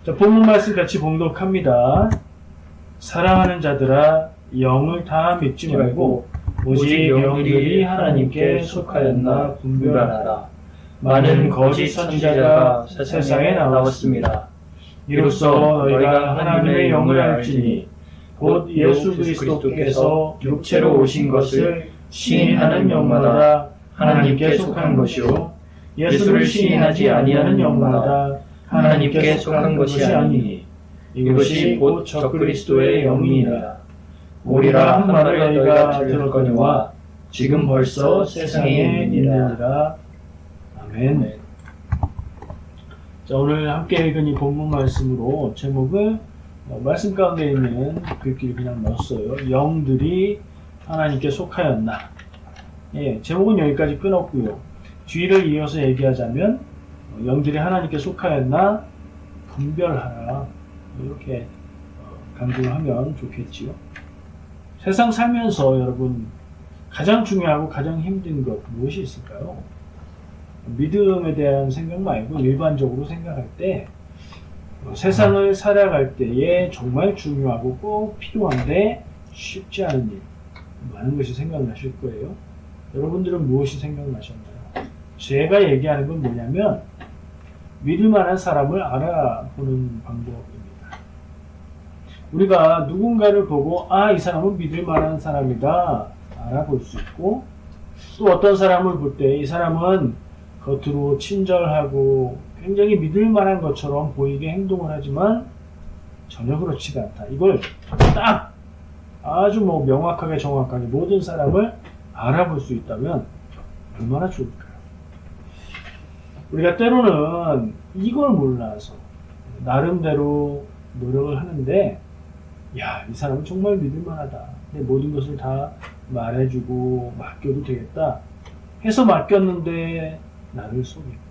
자, 본문 말씀 같이 봉독합니다. 사랑하는 자들아, 영을 다 믿지 말고 오직 영들이 하나님께 속하였나 분별하라. 많은 거짓 선지자가 세상에 나왔습니다. 이로써 너희가 하나님의 영을 알지니 곧 예수 그리스도께서 육체로 오신 것을 시인하는 영마다 하나님께 속한 것이요 예수를 시인하지 아니하는 영마다 하나님께 속한 것이 아니니 이것이 곧 적그리스도의 영이니라. 오리라 한 말을 너희가 들었거니와 지금 벌써 세상에 있느니라. 아멘. 자, 오늘 함께 읽은 이 본문 말씀으로 제목을 말씀 가운데 있는 글귀를 그냥 넣었어요. 영들이 하나님께 속하였나. 예, 제목은 여기까지 끊었고요. 뒤를 이어서 얘기하자면 영들이 하나님께 속하였나 분별하라. 이렇게 강조를 하면 좋겠지요. 세상 살면서 여러분 가장 중요하고 가장 힘든 것 무엇이 있을까요? 믿음에 대한 생각 말고 일반적으로 생각할 때 세상을 살아갈 때에 정말 중요하고 꼭 필요한데 쉽지 않은 일 많은 것이 생각나실 거예요. 여러분들은 무엇이 생각나셨나요? 제가 얘기하는 건 뭐냐면 믿을 만한 사람을 알아보는 방법입니다. 우리가 누군가를 보고 이 사람은 믿을 만한 사람이다 알아볼 수 있고, 또 어떤 사람을 볼 때 이 사람은 겉으로 친절하고 굉장히 믿을 만한 것처럼 보이게 행동을 하지만 전혀 그렇지가 않다. 이걸 딱 아주 명확하게 정확하게 모든 사람을 알아볼 수 있다면 얼마나 좋을까요? 우리가 때로는 이걸 몰라서 나름대로 노력을 하는데 이 사람은 정말 믿을 만하다. 내 모든 것을 다 말해주고 맡겨도 되겠다 해서 맡겼는데 나를 속이고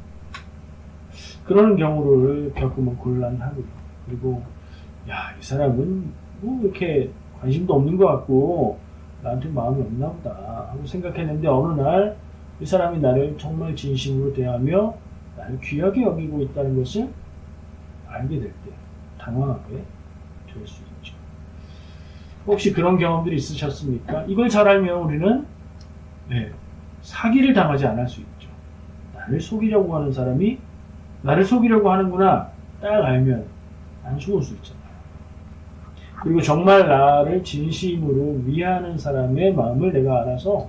그러는 경우를 겪으면 곤란하고요. 그리고 이 사람은 이렇게 관심도 없는 것 같고 나한테 마음이 없나 보다 하고 생각했는데 어느 날 이 사람이 나를 정말 진심으로 대하며 나를 귀하게 여기고 있다는 것을 알게 될 때 당황하게 될 수 있죠. 혹시 그런 경험들이 있으셨습니까? 이걸 잘 알면 우리는 사기를 당하지 않을 수 있죠. 나를 속이려고 하는 사람이 나를 속이려고 하는구나 딱 알면 안 속을 수 있잖아요. 그리고 정말 나를 진심으로 위하는 사람의 마음을 내가 알아서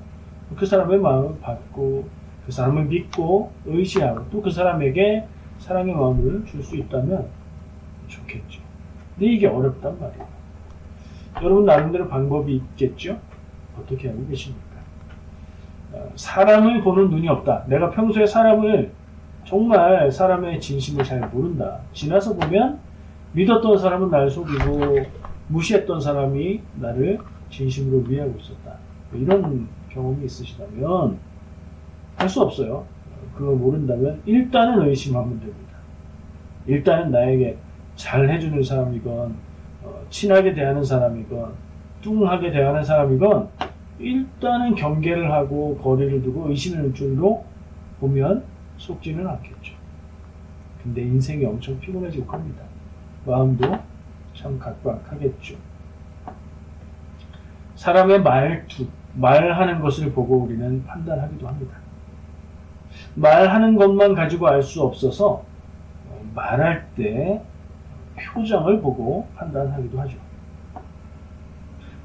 그 사람의 마음을 받고 그 사람을 믿고 의지하고 또 그 사람에게 사랑의 마음을 줄 수 있다면 좋겠죠. 근데 이게 어렵단 말이에요. 여러분 나름대로 방법이 있겠죠? 어떻게 하고 계십니까? 사람을 보는 눈이 없다. 내가 평소에 사람을 정말 사람의 진심을 잘 모른다. 지나서 보면 믿었던 사람은 나를 속이고 무시했던 사람이 나를 진심으로 위하고 있었다. 이런 경험이 있으시다면 할 수 없어요. 그걸 모른다면 일단은 의심하면 됩니다. 일단은 나에게 잘 해주는 사람이건 친하게 대하는 사람이건 뚱하게 대하는 사람이건 일단은 경계를 하고 거리를 두고 의심의 눈초리로 보면 속지는 않겠죠. 근데 인생이 엄청 피곤해지고 갑니다. 마음도 참 각박하겠죠. 사람의 말투, 말하는 것을 보고 우리는 판단하기도 합니다. 말하는 것만 가지고 알 수 없어서 말할 때 표정을 보고 판단하기도 하죠.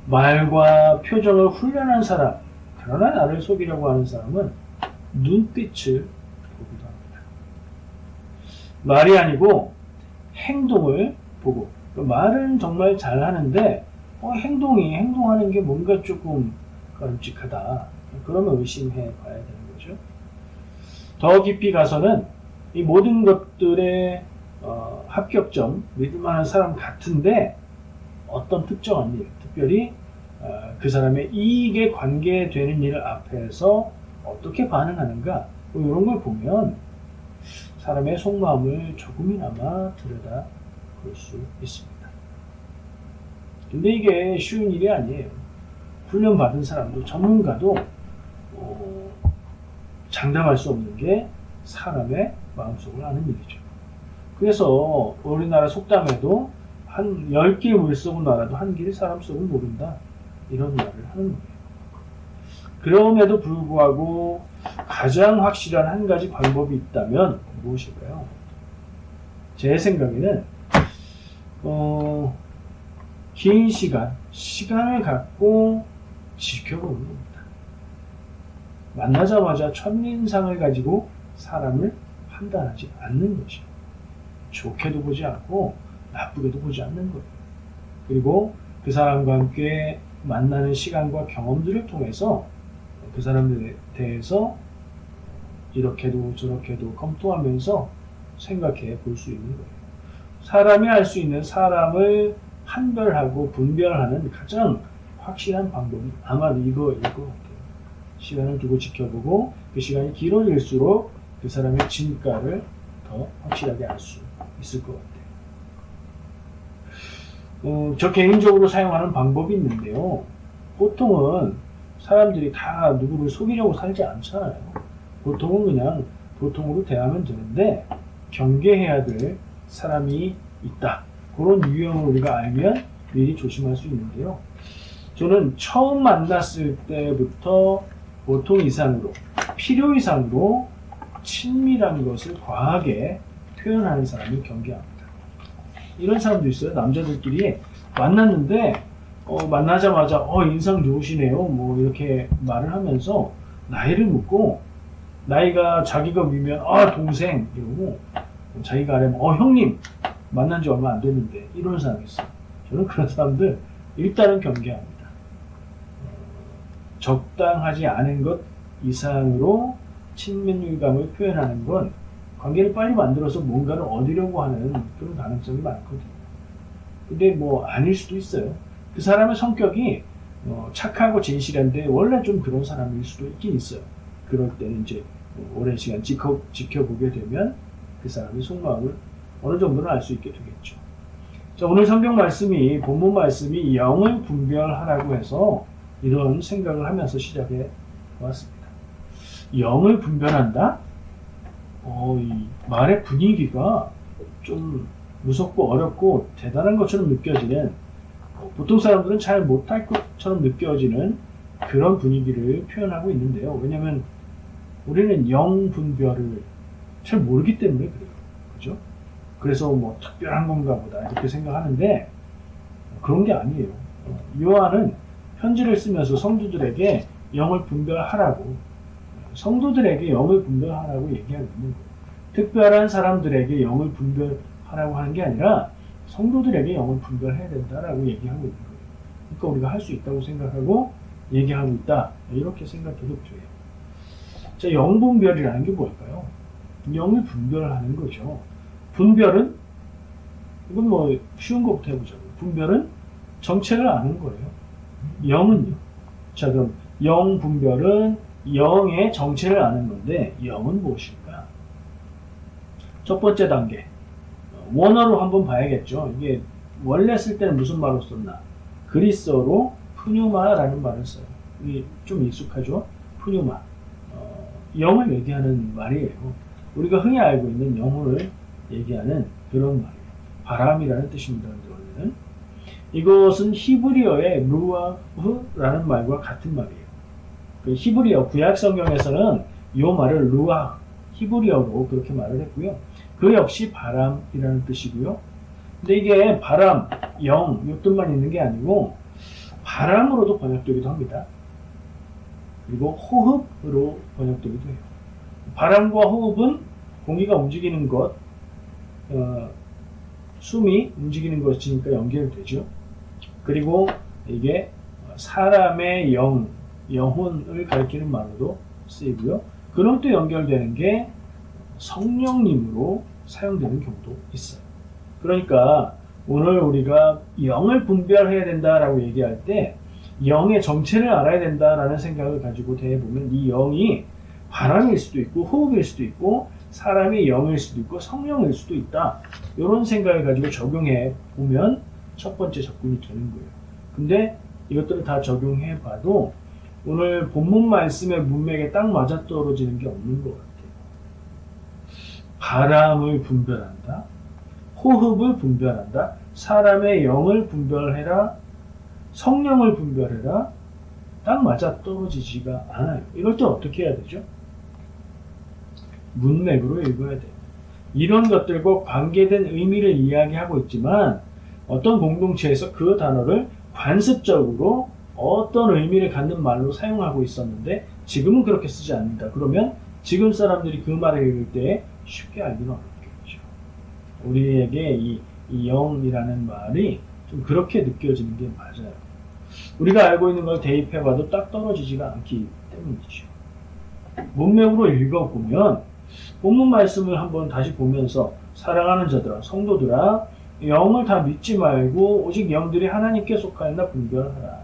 말과 표정을 훈련한 사람, 그러나 나를 속이려고 하는 사람은 눈빛을 보기도 합니다. 말이 아니고 행동을 보고, 말은 정말 잘하는데 행동하는 게 뭔가 조금 끔찍하다. 그러면 의심해 봐야 되는 거죠. 더 깊이 가서는 이 모든 것들의 합격점, 믿을 만한 사람 같은데 어떤 특정한 일, 특별히 그 사람의 이익에 관계되는 일 앞에서 어떻게 반응하는가, 이런 걸 보면 사람의 속마음을 조금이나마 들여다 볼 수 있습니다. 근데 이게 쉬운 일이 아니에요. 훈련받은 사람도 전문가도 장담할 수 없는 게 사람의 마음속을 아는 일이죠. 그래서 우리나라 속담에도 한 10길 물속은 알아도 한 길 사람 속은 모른다. 이런 말을 하는 거예요. 그럼에도 불구하고 가장 확실한 한 가지 방법이 있다면 무엇일까요? 제 생각에는 긴 시간을 갖고 지켜보는 겁니다. 만나자마자 첫인상을 가지고 사람을 판단하지 않는 거죠. 좋게도 보지 않고 나쁘게도 보지 않는 거예요. 그리고 그 사람과 함께 만나는 시간과 경험들을 통해서 그 사람들에 대해서 이렇게도 저렇게도 검토하면서 생각해 볼 수 있는 거예요. 사람이 할 수 있는 사람을 판별하고 분별하는 가장 확실한 방법이 아마도 이거일 것 같아요. 시간을 두고 지켜보고 그 시간이 길어질수록 그 사람의 진가를 더 확실하게 알 수 있을 것 같아요. 저 개인적으로 사용하는 방법이 있는데요. 보통은 사람들이 다 누구를 속이려고 살지 않잖아요. 보통은 그냥 보통으로 대하면 되는데 경계해야 될 사람이 있다. 그런 유형을 우리가 알면 미리 조심할 수 있는데요. 저는 처음 만났을 때부터 보통 이상으로, 필요 이상으로 친밀한 것을 과하게 표현하는 사람을 경계합니다. 이런 사람도 있어요. 남자들끼리 만났는데 만나자마자 인상 좋으시네요. 뭐 이렇게 말을 하면서 나이를 묻고 나이가 자기가 위면 동생 이러고 자기가 아래면 형님 만난 지 얼마 안 됐는데 이런 사람이 있어요. 저는 그런 사람들 일단은 경계합니다. 적당하지 않은 것 이상으로 친밀감을 표현하는 건 관계를 빨리 만들어서 뭔가를 얻으려고 하는 그런 가능성이 많거든요. 근데 뭐 아닐 수도 있어요. 그 사람의 성격이 착하고 진실한데 원래 좀 그런 사람일 수도 있긴 있어요. 그럴 때는 이제 오랜 시간 지켜보게 되면 그 사람의 속마음을 어느 정도는 알 수 있게 되겠죠. 자, 오늘 성경 말씀이, 본문 말씀이 영을 분별하라고 해서 이런 생각을 하면서 시작해 보았습니다. 영을 분별한다? 이 말의 분위기가 좀 무섭고 어렵고 대단한 것처럼 느껴지는, 보통 사람들은 잘 못할 것처럼 느껴지는 그런 분위기를 표현하고 있는데요. 왜냐하면 우리는 영 분별을 잘 모르기 때문에 그래요. 그죠? 그래서 뭐 특별한 건가 보다 이렇게 생각하는데 그런 게 아니에요. 요한은 편지를 쓰면서 성도들에게 영을 분별하라고, 성도들에게 영을 분별하라고 얘기하고 있는 거예요. 특별한 사람들에게 영을 분별하라고 하는 게 아니라 성도들에게 영을 분별해야 된다라고 얘기하고 있는 거예요. 그러니까 우리가 할 수 있다고 생각하고 얘기하고 있다. 이렇게 생각해도 돼요. 자, 영 분별이라는 게 뭘까요? 영을 분별하는 거죠. 분별은, 이건 뭐 쉬운 것부터 해보자고요. 분별은 정체를 아는 거예요. 영은요. 자, 그럼 영 분별은 영의 정체를 아는 건데 영은 무엇일까? 첫 번째 단계, 원어로 한번 봐야겠죠. 이게 원래 쓸 때는 무슨 말로 썼나? 그리스어로 푸뉴마라는 말을 써요. 이게 좀 익숙하죠? 푸뉴마. 영을 얘기하는 말이에요. 우리가 흔히 알고 있는 영혼을 얘기하는 그런 말이에요. 바람이라는 뜻입니다. 원래는. 이것은 히브리어의 루아흐라는 말과 같은 말이에요. 그 히브리어 구약 성경에서는 이 말을 루아, 히브리어로 그렇게 말을 했고요. 그 역시 바람이라는 뜻이고요. 근데 이게 바람, 영, 이 뜻만 있는 게 아니고 바람으로도 번역되기도 합니다. 그리고 호흡으로 번역되기도 해요. 바람과 호흡은 공기가 움직이는 것, 숨이 움직이는 것이니까 연결되죠. 그리고 이게 사람의 영혼을 가리키는 말로도 쓰이고요. 그럼 또 연결되는 게 성령님으로 사용되는 경우도 있어요. 그러니까 오늘 우리가 영을 분별해야 된다라고 얘기할 때 영의 정체를 알아야 된다라는 생각을 가지고 대해보면 이 영이 바람일 수도 있고 호흡일 수도 있고 사람의 영일 수도 있고 성령일 수도 있다. 이런 생각을 가지고 적용해 보면 첫 번째 접근이 되는 거예요. 근데 이것들을 다 적용해 봐도 오늘 본문 말씀의 문맥에 딱 맞아떨어지는 게 없는 것 같아요. 바람을 분별한다? 호흡을 분별한다. 사람의 영을 분별해라. 성령을 분별해라. 딱 맞아 떨어지지가 않아요. 이럴 때 어떻게 해야 되죠? 문맥으로 읽어야 돼요. 이런 것들과 관계된 의미를 이야기하고 있지만 어떤 공동체에서 그 단어를 관습적으로 어떤 의미를 갖는 말로 사용하고 있었는데 지금은 그렇게 쓰지 않는다. 그러면 지금 사람들이 그 말을 읽을 때 쉽게 알기는 어렵겠죠. 우리에게 이 영이라는 말이 좀 그렇게 느껴지는 게 맞아요. 우리가 알고 있는 걸 대입해봐도 딱 떨어지지가 않기 때문이죠. 문맥으로 읽어보면 본문 말씀을 한번 다시 보면서 사랑하는 자들아, 성도들아, 영을 다 믿지 말고 오직 영들이 하나님께 속하였나 분별하라.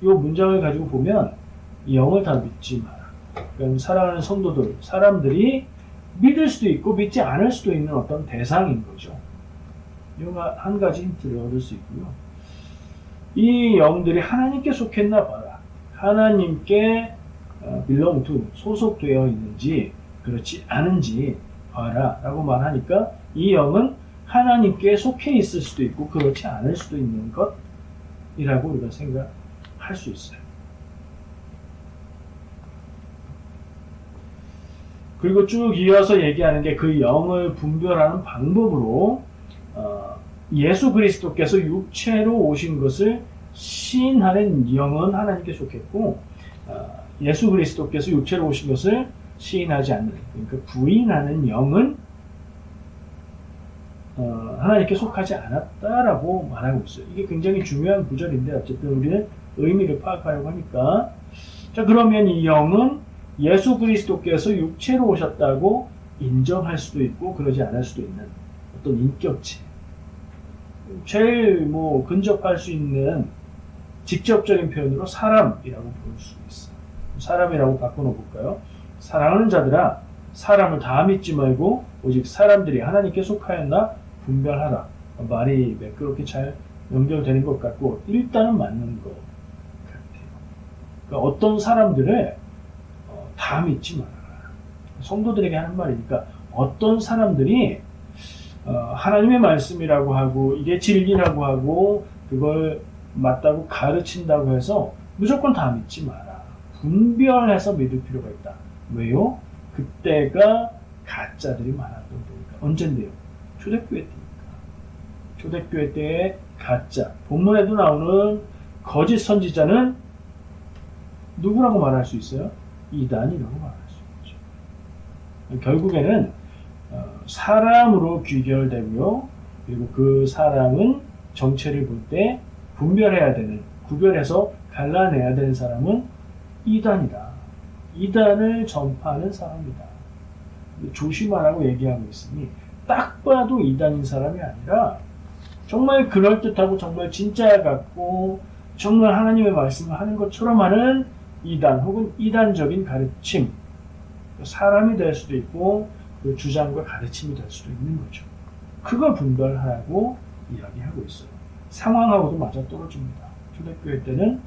이 문장을 가지고 보면 영을 다 믿지 마라. 그러니까 사랑하는 성도들, 사람들이 믿을 수도 있고 믿지 않을 수도 있는 어떤 대상인 거죠. 이거 한 가지 힌트를 얻을 수 있고요. 이 영들이 하나님께 속했나 봐라. 하나님께 belong to, 소속되어 있는지 그렇지 않은지 봐라 라고 말하니까 이 영은 하나님께 속해 있을 수도 있고 그렇지 않을 수도 있는 것이라고 우리가 생각할 수 있어요. 그리고 쭉 이어서 얘기하는 게 그 영을 분별하는 방법으로 예수 그리스도께서 육체로 오신 것을 시인하는 영은 하나님께 속했고 예수 그리스도께서 육체로 오신 것을 시인하지 않는, 그러니까 부인하는 영은 하나님께 속하지 않았다라고 말하고 있어요. 이게 굉장히 중요한 구절인데 어쨌든 우리는 의미를 파악하려고 하니까 자 그러면 이 영은 예수 그리스도께서 육체로 오셨다고 인정할 수도 있고 그러지 않을 수도 있는 어떤 인격체, 제일 근접할 수 있는 직접적인 표현으로 사람이라고 볼 수 있어요. 사람이라고 바꿔놓어 볼까요? 사랑하는 자들아, 사람을 다 믿지 말고 오직 사람들이 하나님께 속하였나 분별하라. 말이 매끄럽게 잘 연결되는 것 같고 일단은 맞는 것 같아요. 그러니까 어떤 사람들을 다 믿지 말아라. 성도들에게 하는 말이니까 어떤 사람들이 하나님의 말씀이라고 하고 이게 진리라고 하고 그걸 맞다고 가르친다고 해서 무조건 다 믿지 마라. 분별해서 믿을 필요가 있다. 왜요? 그때가 가짜들이 많았던 때니까. 언젠데요? 초대교회 때니까. 초대교회 때의 가짜. 본문에도 나오는 거짓 선지자는 누구라고 말할 수 있어요? 이단이라고 말할 수 있죠. 결국에는 사람으로 귀결되고요. 그리고 그 사람은 정체를 볼 때 분별해야 되는, 구별해서 갈라내야 되는 사람은 이단이다. 이단을 전파하는 사람이다. 조심하라고 얘기하고 있으니 딱 봐도 이단인 사람이 아니라 정말 그럴듯하고 정말 진짜 같고 정말 하나님의 말씀을 하는 것처럼 하는 이단 혹은 이단적인 가르침, 사람이 될 수도 있고 그 주장과 가르침이 될 수도 있는 거죠. 그걸 분별하라고 이야기하고 있어요. 상황하고도 맞아떨어집니다. 초대교회 때는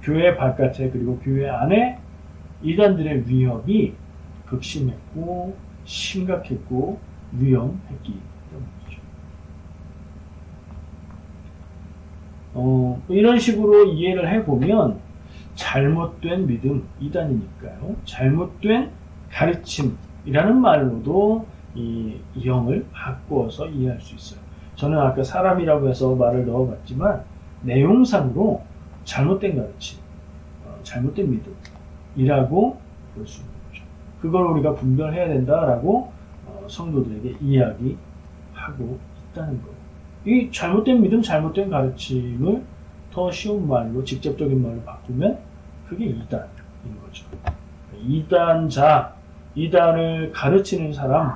교회 바깥에 그리고 교회 안에 이단들의 위협이 극심했고 심각했고 위험했기 때문이죠. 이런 식으로 이해를 해보면 잘못된 믿음, 이단이니까요. 잘못된 가르침이라는 말로도 이 영을 바꾸어서 이해할 수 있어요. 저는 아까 사람이라고 해서 말을 넣어봤지만 내용상으로 잘못된 가르침, 잘못된 믿음이라고 볼 수 있는 거죠. 그걸 우리가 분별해야 된다라고 성도들에게 이야기하고 있다는 거예요. 이 잘못된 믿음, 잘못된 가르침을 더 쉬운 말로, 직접적인 말로 바꾸면 그게 이단인 거죠. 이단자, 이단을 가르치는 사람,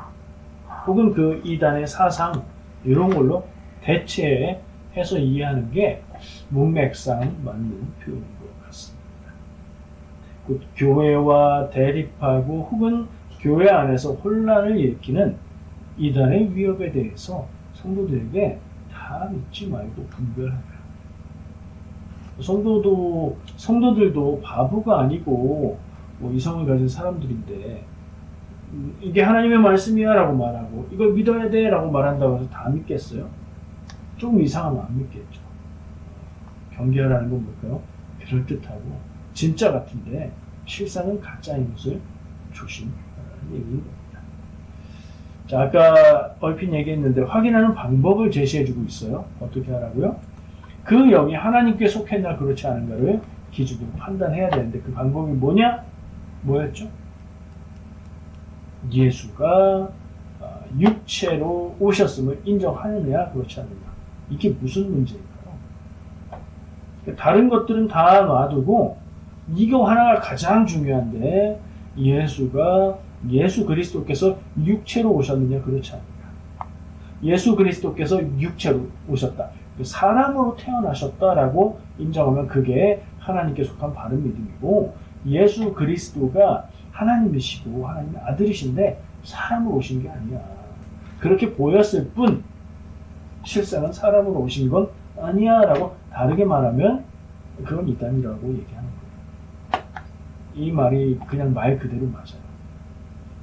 혹은 그 이단의 사상, 이런 걸로 대체해서 이해하는 게 문맥상 맞는 표현인 것 같습니다. 곧 교회와 대립하고 혹은 교회 안에서 혼란을 일으키는 이단의 위협에 대해서 성도들에게 다 믿지 말고 분별하라. 성도들도 바보가 아니고 이성을 가진 사람들인데 이게 하나님의 말씀이야 라고 말하고 이걸 믿어야 돼 라고 말한다고 해서 다 믿겠어요? 조금 이상하면 안 믿겠죠. 경계하라는 건 뭘까요? 그럴듯하고 진짜 같은데 실상은 가짜인 것을 조심하라는 얘기인 겁니다. 자, 아까 얼핏 얘기했는데 확인하는 방법을 제시해주고 있어요. 어떻게 하라고요? 그 영이 하나님께 속했나 그렇지 않은가를 기준으로 판단해야 되는데 그 방법이 뭐였죠? 예수가 육체로 오셨음을 인정하느냐 그렇지 않느냐. 이게 무슨 문제일까요? 다른 것들은 다 놔두고 이거 하나가 가장 중요한데 예수 그리스도께서 육체로 오셨느냐 그렇지 않느냐. 예수 그리스도께서 육체로 오셨다. 사람으로 태어나셨다라고 인정하면 그게 하나님께 속한 바른 믿음이고 예수 그리스도가 하나님이시고 하나님의 아들이신데 사람으로 오신 게 아니야. 그렇게 보였을 뿐 실상은 사람으로 오신 건 아니야 라고 다르게 말하면 그건 이단이라고 얘기하는 거예요. 이 말이 그냥 말 그대로 맞아요.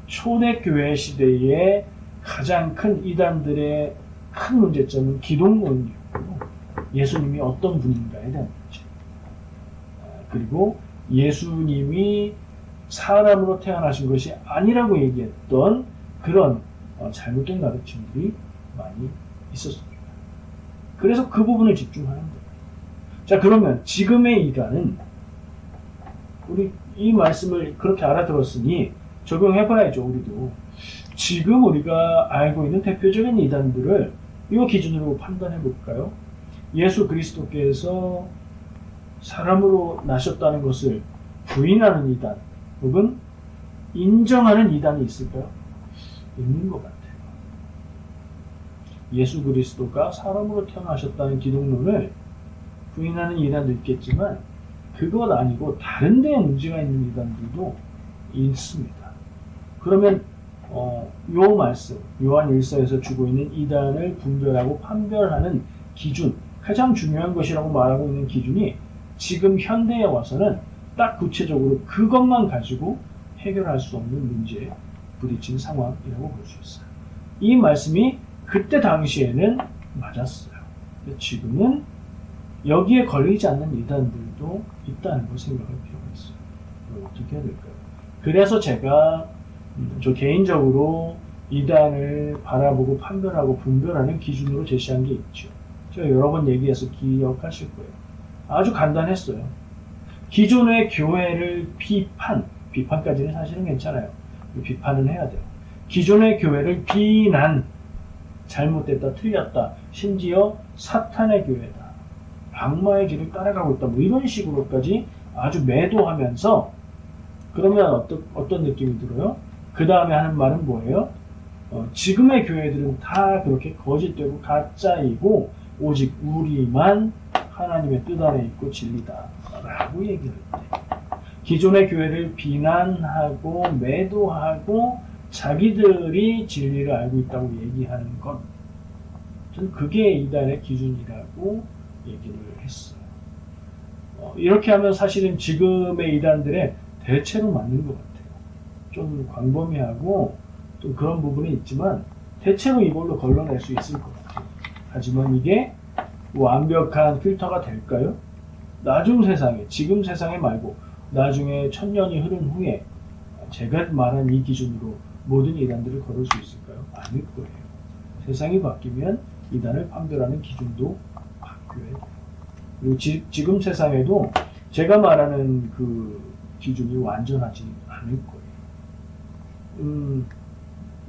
초대교회 시대에 가장 큰 이단들의 큰 문제점은 기독론이었고 예수님이 어떤 분인가에 대한 문제. 그리고 예수님이 사람으로 태어나신 것이 아니라고 얘기했던 그런 잘못된 가르침들이 많이 있었습니다. 그래서 그 부분을 집중하는 거예요. 자, 그러면 지금의 이단은 우리 이 말씀을 그렇게 알아들었으니 적용해봐야죠. 우리도 지금 우리가 알고 있는 대표적인 이단들을 이 기준으로 판단해 볼까요? 예수 그리스도께서 사람으로 나셨다는 것을 부인하는 이단 혹은 인정하는 이단이 있을까요? 있는 것 같아요. 예수 그리스도가 사람으로 태어나셨다는 기독론을 부인하는 이단도 있겠지만 그것 아니고 다른 데에 문제가 있는 이단들도 있습니다. 그러면 요 말씀 요한 1서에서 주고 있는 이단을 분별하고 판별하는 기준 가장 중요한 것이라고 말하고 있는 기준이 지금 현대에 와서는 딱 구체적으로 그것만 가지고 해결할 수 없는 문제에 부딪힌 상황이라고 볼 수 있어요. 이 말씀이 그때 당시에는 맞았어요. 근데 지금은 여기에 걸리지 않는 이단들도 있다는 걸 생각할 필요가 있어요. 그걸 어떻게 해야 될까요? 그래서 제가 저 개인적으로 이단을 바라보고 판별하고 분별하는 기준으로 제시한 게 있죠. 제가 여러 번 얘기해서 기억하실 거예요. 아주 간단했어요. 기존의 교회를 비판까지는 사실은 괜찮아요. 비판은 해야 돼요. 기존의 교회를 비난, 잘못됐다, 틀렸다, 심지어 사탄의 교회다, 악마의 길을 따라가고 있다, 뭐 이런 식으로까지 아주 매도하면서 그러면 어떤 느낌이 들어요? 그 다음에 하는 말은 뭐예요? 지금의 교회들은 다 그렇게 거짓되고 가짜이고 오직 우리만 하나님의 뜻 안에 있고 진리다 라고 얘기할 때 기존의 교회를 비난하고 매도하고 자기들이 진리를 알고 있다고 얘기하는 것, 저는 그게 이단의 기준이라고 얘기를 했어요. 이렇게 하면 사실은 지금의 이단들의 대체로 맞는 것 같아요. 좀 광범위하고 또 그런 부분이 있지만 대체로 이걸로 걸러낼 수 있을 것 같아요. 하지만 이게 완벽한 필터가 될까요? 나중 세상에, 지금 세상에 말고 나중에 1000년이 흐른 후에 제가 말한 이 기준으로 모든 이단들을 걸을 수 있을까요? 아닐 거예요. 세상이 바뀌면 이단을 판별하는 기준도 바뀌어야 돼요. 그리고 지금 세상에도 제가 말하는 그 기준이 완전하지 않을 거예요.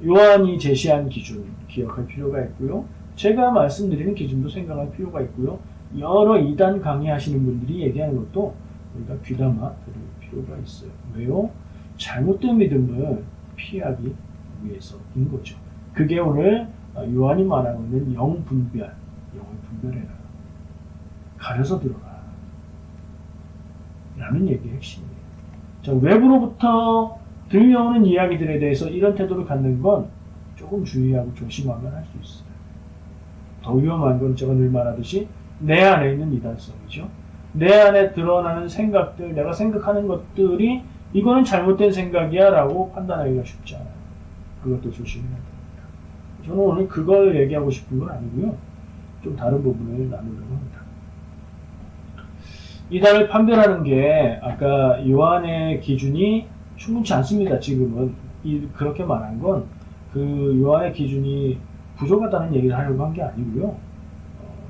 요한이 제시한 기준 기억할 필요가 있고요. 제가 말씀드리는 기준도 생각할 필요가 있고요. 여러 이단 강의하시는 분들이 얘기하는 것도 우리가 귀담아 들을 필요가 있어요. 왜요? 잘못된 믿음을 피하기 위해서인 거죠. 그게 오늘 요한이 말하고 있는 영분별, 영을 분별해라. 가려서 들어라. 라는 얘기의 핵심이에요. 자, 외부로부터 들려오는 이야기들에 대해서 이런 태도를 갖는 건 조금 주의하고 조심하면 할 수 있어요. 더 위험한 건 제가 늘 말하듯이 내 안에 있는 이단성이죠. 내 안에 드러나는 생각들, 내가 생각하는 것들이 이거는 잘못된 생각이야 라고 판단하기가 쉽지 않아요. 그것도 조심해야 됩니다. 저는 오늘 그걸 얘기하고 싶은 건 아니고요. 좀 다른 부분을 나누려고 합니다. 이단을 판별하는 게 아까 요한의 기준이 충분치 않습니다. 지금은 그렇게 말한 건 그 요한의 기준이 부족하다는 얘기를 하려고 한 게 아니고요.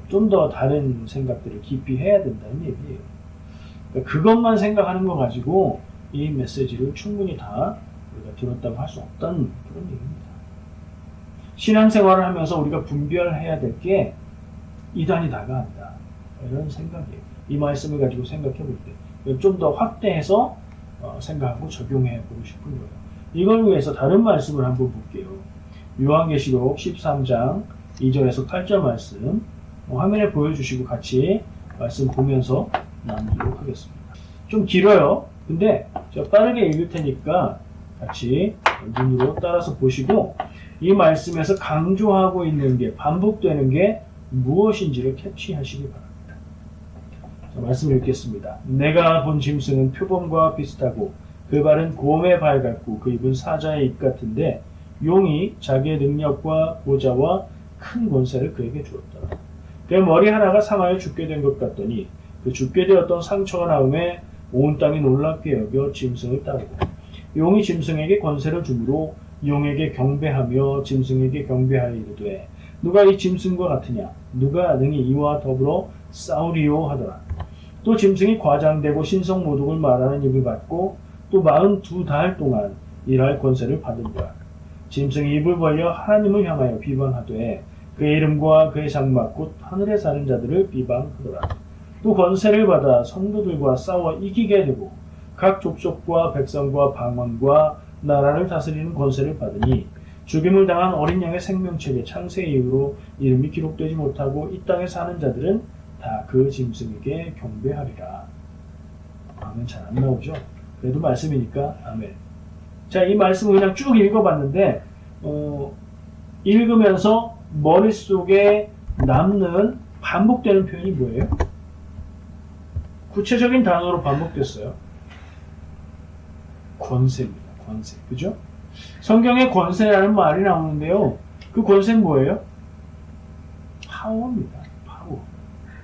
좀 더 다른 생각들을 깊이 해야 된다는 얘기예요. 그러니까 그것만 생각하는 거 가지고 이 메시지를 충분히 다 우리가 들었다고 할 수 없다는 그런 얘기입니다. 신앙생활을 하면서 우리가 분별해야 될 게 이단이 다가간다. 이런 생각이에요. 이 말씀을 가지고 생각해 볼 때 좀 더 확대해서 생각하고 적용해 보고 싶은 거예요. 이걸 위해서 다른 말씀을 한번 볼게요. 요한계시록 13장 2절에서 8절 말씀 화면에 보여주시고 같이 말씀 보면서 나누도록 하겠습니다. 좀 길어요. 근데 제가 빠르게 읽을 테니까 같이 눈으로 따라서 보시고 이 말씀에서 강조하고 있는 게 반복되는 게 무엇인지를 캐치하시기 바랍니다. 자, 말씀을 읽겠습니다. 내가 본 짐승은 표범과 비슷하고 그 발은 곰의 발 같고 그 입은 사자의 입 같은데 용이 자기의 능력과 보좌와 큰 권세를 그에게 주었다. 그 머리 하나가 상하여 죽게 된 것 같더니 그 죽게 되었던 상처가 나음에 온 땅이 놀랍게 여겨 짐승을 따르고 용이 짐승에게 권세를 주므로 용에게 경배하며 짐승에게 경배하여 이르되 누가 이 짐승과 같으냐 누가 능히 이와 더불어 싸우리요 하더라. 또 짐승이 과장되고 신성모독을 말하는 입을 받고 또 42달 동안 일할 권세를 받은다. 짐승이 입을 벌려 하나님을 향하여 비방하되 그의 이름과 그의 장막 곧 하늘에 사는 자들을 비방하더라. 또 권세를 받아 성도들과 싸워 이기게 되고 각 족속과 백성과 방언과 나라를 다스리는 권세를 받으니 죽임을 당한 어린 양의 생명책에 창세 이후로 이름이 기록되지 못하고 이 땅에 사는 자들은 다 그 짐승에게 경배하리라. 아멘. 잘 안 나오죠? 그래도 말씀이니까 아멘. 자, 이 말씀을 그냥 쭉 읽어봤는데 읽으면서 머릿속에 남는 반복되는 표현이 뭐예요? 구체적인 단어로 반복됐어요. 권세입니다. 권세. 그죠? 성경에 권세라는 말이 나오는데요. 그 권세는 뭐예요? 파워입니다. 파워.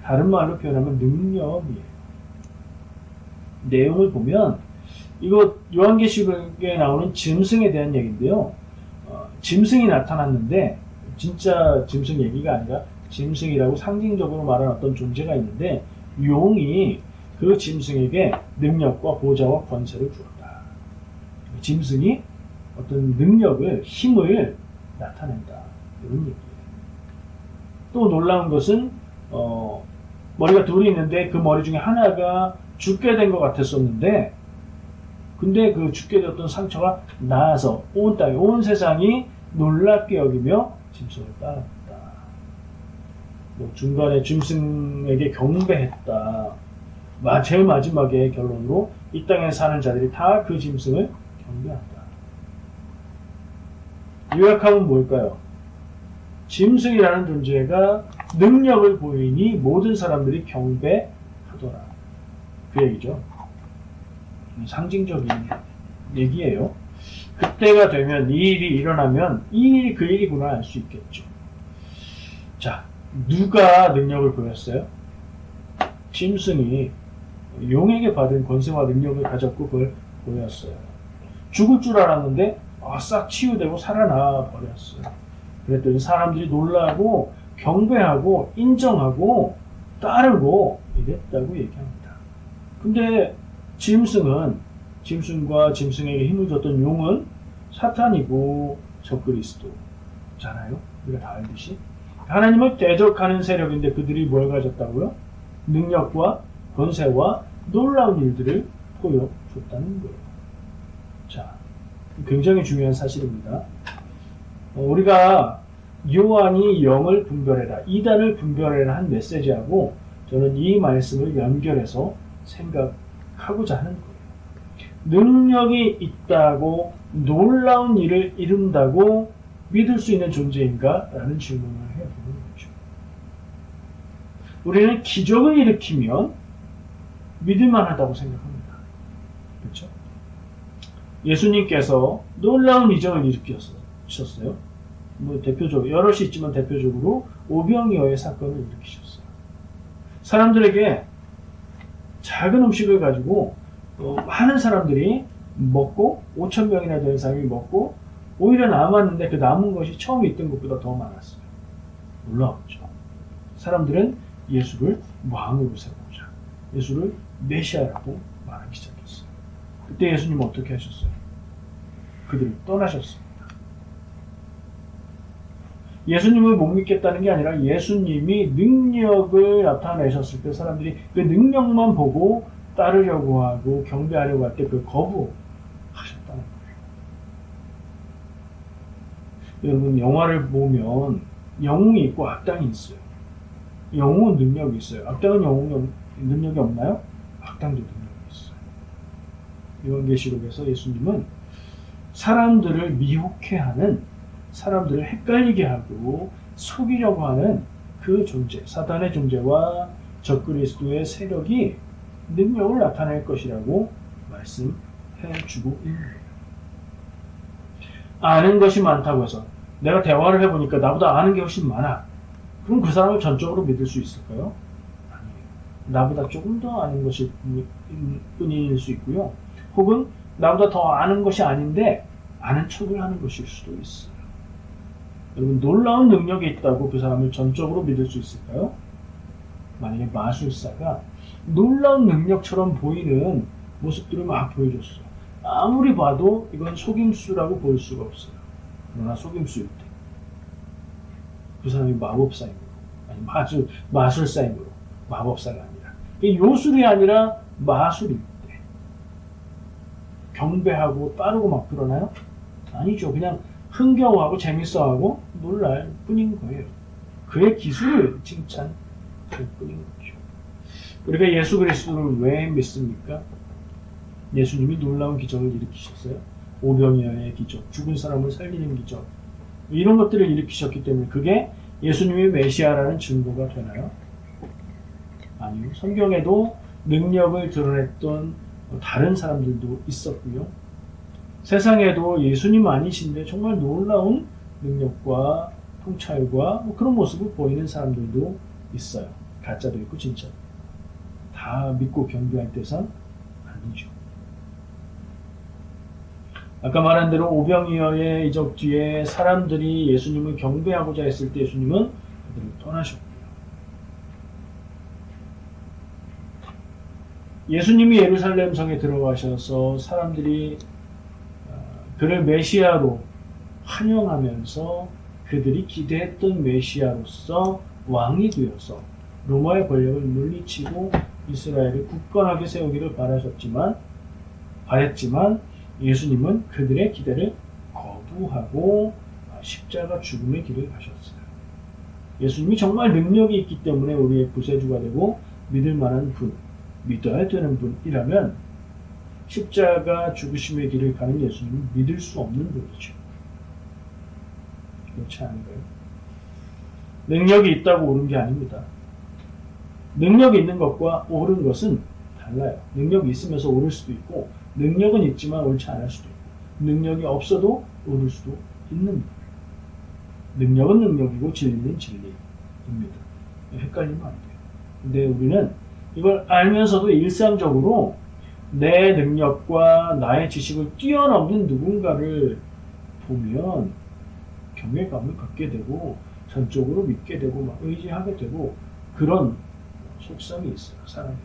다른 말로 표현하면 능력이에요. 내용을 보면 이거 요한계시록에 나오는 짐승에 대한 얘기인데요. 짐승이 나타났는데 진짜 짐승 얘기가 아니라 짐승이라고 상징적으로 말하는 어떤 존재가 있는데 용이 그 짐승에게 능력과 보좌와 권세를 주었다. 짐승이 어떤 능력을, 힘을 나타낸다. 이런 얘기예요. 또 놀라운 것은 머리가 둘이 있는데 그 머리 중에 하나가 죽게 된 것 같았었는데 근데 그 죽게 되었던 상처가 나아서 온 땅에, 온 세상이 놀랍게 여기며 짐승을 따랐다. 중간에 짐승에게 경배했다. 제일 마지막에 결론으로 이 땅에 사는 자들이 다 그 짐승을 경배한다. 요약하면 뭘까요? 짐승이라는 존재가 능력을 보이니 모든 사람들이 경배하더라. 그 얘기죠. 상징적인 얘기예요. 그때가 되면 이 일이 일어나면 이 일이 그 일이구나 알 수 있겠죠. 자, 누가 능력을 보였어요? 짐승이 용에게 받은 권세와 능력을 가졌고 그걸 보였어요. 죽을 줄 알았는데 싹 치유되고 살아나 버렸어요. 그랬더니 사람들이 놀라고 경배하고 인정하고 따르고 이랬다고 얘기합니다. 근데 짐승과 짐승에게 힘을 줬던 용은 사탄이고 적그리스도잖아요. 우리가 다 알듯이. 하나님을 대적하는 세력인데 그들이 뭘 가졌다고요? 능력과 권세와 놀라운 일들을 보여줬다는 거예요. 자, 굉장히 중요한 사실입니다. 우리가 요한이 영을 분별해라, 이단을 분별해라 한 메시지하고 저는 이 말씀을 연결해서 생각하고자 하는 거예요. 능력이 있다고 놀라운 일을 이룬다고 믿을 수 있는 존재인가? 라는 질문을 해야 되는 거죠. 우리는 기적을 일으키면 믿을만하다고 생각합니다. 그렇죠? 예수님께서 놀라운 이적을 일으켰어요. 일으키셨어요? 뭐 대표적으로 여럿이 있지만 대표적으로 오병이어의 사건을 일으키셨어요. 사람들에게 작은 음식을 가지고 많은 사람들이 먹고 5천 명이나 되는 사람이 먹고 오히려 남았는데 그 남은 것이 처음에 있던 것보다 더 많았어요. 놀라웠죠. 사람들은 예수를 왕으로 세우자, 예수를 메시아라고 말하기 시작했어요. 그때 예수님은 어떻게 하셨어요? 그들을 떠나셨습니다. 예수님을 못 믿겠다는 게 아니라 예수님이 능력을 나타내셨을 때 사람들이 그 능력만 보고 따르려고 하고 경배하려고 할 때 그 거부하셨다는 거예요. 여러분, 영화를 보면 영웅이 있고 악당이 있어요. 영웅은 능력이 있어요. 악당은 능력이 없나요? 악당도 능력이 있어요. 요한계시록에서 예수님은 사람들을 미혹해하는, 사람들을 헷갈리게 하고 속이려고 하는 그 존재, 사단의 존재와 적그리스도의 세력이 능력을 나타낼 것이라고 말씀해주고 있는 거예요. 아는 것이 많다고 해서 내가 대화를 해보니까 나보다 아는 게 훨씬 많아. 그럼 그 사람을 전적으로 믿을 수 있을까요? 아니에요. 나보다 조금 더 아는 것이 뿐일 수 있고요. 혹은 나보다 더 아는 것이 아닌데 아는 척을 하는 것일 수도 있어요. 여러분, 놀라운 능력이 있다고 그 사람을 전적으로 믿을 수 있을까요? 만약에 마술사가 놀라운 능력처럼 보이는 모습들을 막 보여줬어요. 아무리 봐도 이건 속임수라고 볼 수가 없어요. 그러나 속임수일 때 그 사람이 마법사이므로, 아니 마술사이므로, 마법사가 아니라 요술이 아니라 마술일 때 경배하고 따르고 막 그러나요? 아니죠. 그냥 흥겨워하고 재밌어하고 놀랄 뿐인 거예요. 그의 기술을 칭찬할 뿐인 거죠. 우리가 예수 그리스도를 왜 믿습니까? 예수님이 놀라운 기적을 일으키셨어요. 오병이어의 기적, 죽은 사람을 살리는 기적, 이런 것들을 일으키셨기 때문에 그게 예수님이 메시아라는 증거가 되나요? 아니요. 성경에도 능력을 드러냈던 다른 사람들도 있었고요. 세상에도 예수님 아니신데 정말 놀라운 능력과 통찰과 그런 모습을 보이는 사람들도 있어요. 가짜도 있고 진짜도. 다 믿고 경배할 대상 아니죠. 아까 말한 대로 오병이어의 이적 뒤에 사람들이 예수님을 경배하고자 했을 때 예수님은 그들을 떠나셨고요. 예수님이 예루살렘 성에 들어가셔서 사람들이 그를 메시아로 환영하면서 그들이 기대했던 메시아로서 왕이 되어서 로마의 권력을 물리치고 이스라엘을 굳건하게 세우기를 바랬지만 예수님은 그들의 기대를 거부하고 십자가 죽음의 길을 가셨어요. 예수님이 정말 능력이 있기 때문에 우리의 구세주가 되고 믿을 만한 분, 믿어야 되는 분이라면 십자가 죽으심의 길을 가는 예수님은 믿을 수 없는 분이죠. 그렇지 않은가요? 능력이 있다고 옳은 게 아닙니다. 능력이 있는 것과 옳은 것은 달라요. 능력이 있으면서 옳을 수도 있고 능력은 있지만 옳지 않을 수도 있고 능력이 없어도 옳을 수도 있는 거예요. 능력은 능력이고 진리는 진리입니다. 헷갈리면 안 돼요. 근데 우리는 이걸 알면서도 일상적으로 내 능력과 나의 지식을 뛰어넘는 누군가를 보면 경외감을 갖게 되고 전적으로 믿게 되고 막 의지하게 되고 그런 속성이 있어요. 사람에게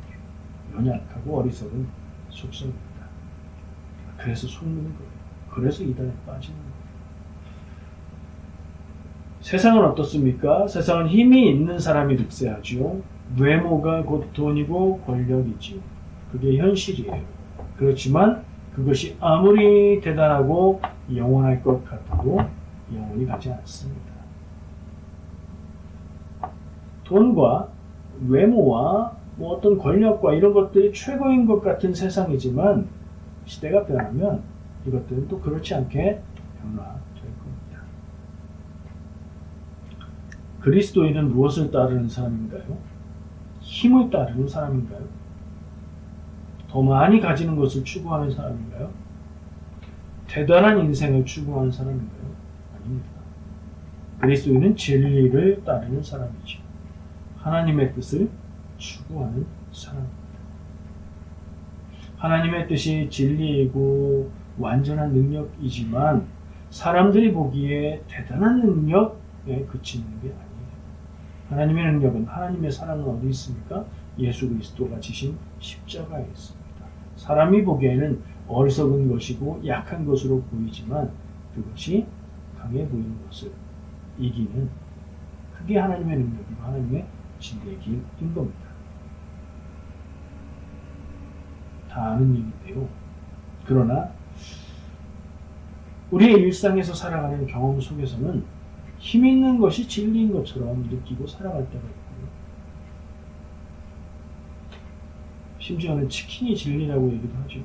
연약하고 어리석은 속성입니다. 그래서 속는 거예요. 그래서 이단에 빠지는 거예요. 세상은 어떻습니까? 세상은 힘이 있는 사람이 득세하지요. 외모가 곧 돈이고 권력이지요. 그게 현실이에요. 그렇지만 그것이 아무리 대단하고 영원할 것 같아도 영원히 가지 않습니다. 돈과 외모와 어떤 권력과 이런 것들이 최고인 것 같은 세상이지만 시대가 변하면 이것들은 또 그렇지 않게 변화될 겁니다. 그리스도인은 무엇을 따르는 사람인가요? 힘을 따르는 사람인가요? 더 많이 가지는 것을 추구하는 사람인가요? 대단한 인생을 추구하는 사람인가요? 아닙니다. 그리스도인은 진리를 따르는 사람이죠. 하나님의 뜻을 추구하는 사람입니다. 하나님의 뜻이 진리이고 완전한 능력이지만 사람들이 보기에 대단한 능력에 그치는 게 아니에요. 하나님의 능력은, 하나님의 사랑은 어디 있습니까? 예수 그리스도가 지신 십자가에 있습니다. 사람이 보기에는 어리석은 것이고 약한 것으로 보이지만 그것이 강해 보이는 것을 이기는, 그게 하나님의 능력이고 하나님의 진리의 길인 겁니다. 다 아는 일인데요. 그러나 우리의 일상에서 살아가는 경험 속에서는 힘 있는 것이 진리인 것처럼 느끼고 살아갈 때가 있고요. 심지어는 치킨이 진리라고 얘기도 하죠.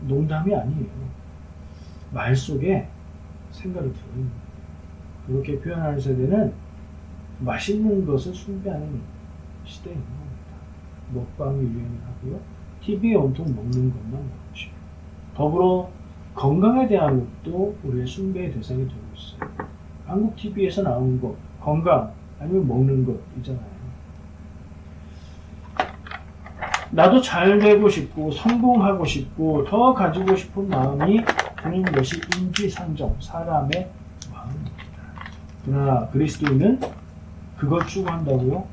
농담이 아니에요. 말 속에 생각이 들어있는 거예요. 그렇게 표현하는 세대는 맛있는 것을 숭배하는 시대에 있는 겁니다. 먹방이 유행을 하고요. TV에 온통 먹는 것만 나오죠. 더불어 건강에 대한 것도 우리의 숭배의 대상이 되고 있어요. 한국 TV에서 나오는 것, 건강 아니면 먹는 것이잖아요. 나도 잘 되고 싶고 성공하고 싶고 더 가지고 싶은 마음이 드는 것이 인지상정, 사람의 마음입니다. 그러나 그리스도인은 그걸 추구한다고요?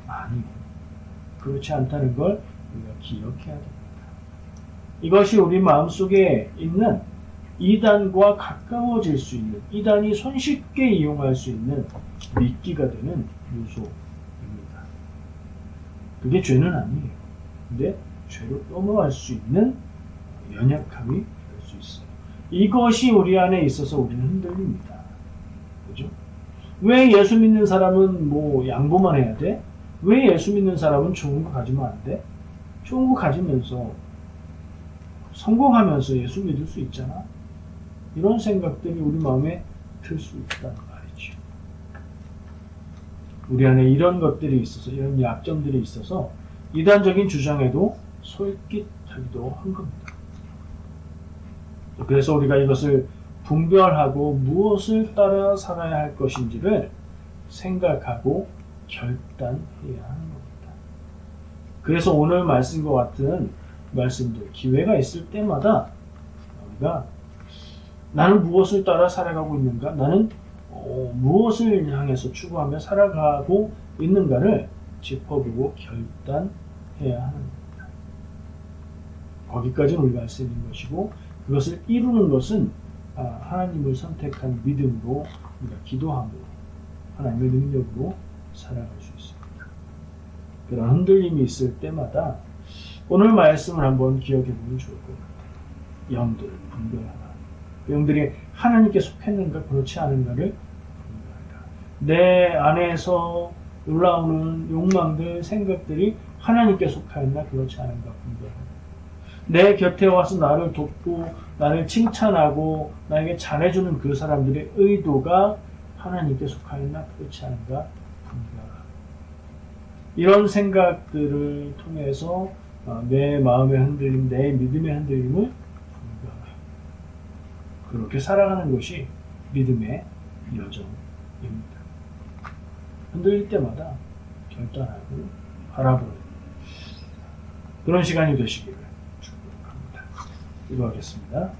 아니요. 그렇지 않다는 걸 우리가 기억해야 됩니다. 이것이 우리 마음속에 있는 이단과 가까워질 수 있는, 이단이 손쉽게 이용할 수 있는 미끼가 되는 요소입니다. 그게 죄는 아니에요. 근데 죄로 넘어갈 수 있는 연약함이 될 수 있어요. 이것이 우리 안에 있어서 우리는 흔들립니다. 그죠? 왜 예수 믿는 사람은 뭐 양보만 해야 돼? 왜 예수 믿는 사람은 좋은 거 가지면 안 돼? 좋은 거 가지면서 성공하면서 예수 믿을 수 있잖아. 이런 생각들이 우리 마음에 들 수 있다는 말이죠. 우리 안에 이런 것들이 있어서, 이런 약점들이 있어서 이단적인 주장에도 솔깃하기도 한 겁니다. 그래서 우리가 이것을 분별하고 무엇을 따라 살아야 할 것인지를 생각하고 결단해야 하는 겁니다. 그래서 오늘 말씀과 같은 말씀들, 기회가 있을 때마다 우리가 나는 무엇을 따라 살아가고 있는가? 나는 무엇을 향해서 추구하며 살아가고 있는가를 짚어보고 결단해야 하는 겁니다. 거기까지는 우리가 할 수 있는 것이고, 그것을 이루는 것은 하나님을 선택한 믿음으로 우리가 기도함으로 하나님의 능력으로 살아갈 수 있습니다. 그런 흔들림이 있을 때마다 오늘 말씀을 한번 기억해 보면 좋을 것 같아요. 영들을 분별하라. 영들이 하나님께 속했는가 그렇지 않은가를 분별하라. 내 안에서 올라오는 욕망들, 생각들이 하나님께 속하였나 그렇지 않은가 분별하라. 내 곁에 와서 나를 돕고 나를 칭찬하고 나에게 잘해주는 그 사람들의 의도가 하나님께 속하였나 그렇지 않은가 분별하라. 이런 생각들을 통해서 내 마음의 흔들림, 내 믿음의 흔들림을 분별하라. 그렇게 살아가는 것이 믿음의 여정입니다. 흔들릴 때마다 결단하고 바라보는 그런 시간이 되시기를 축복합니다. 기도하겠습니다.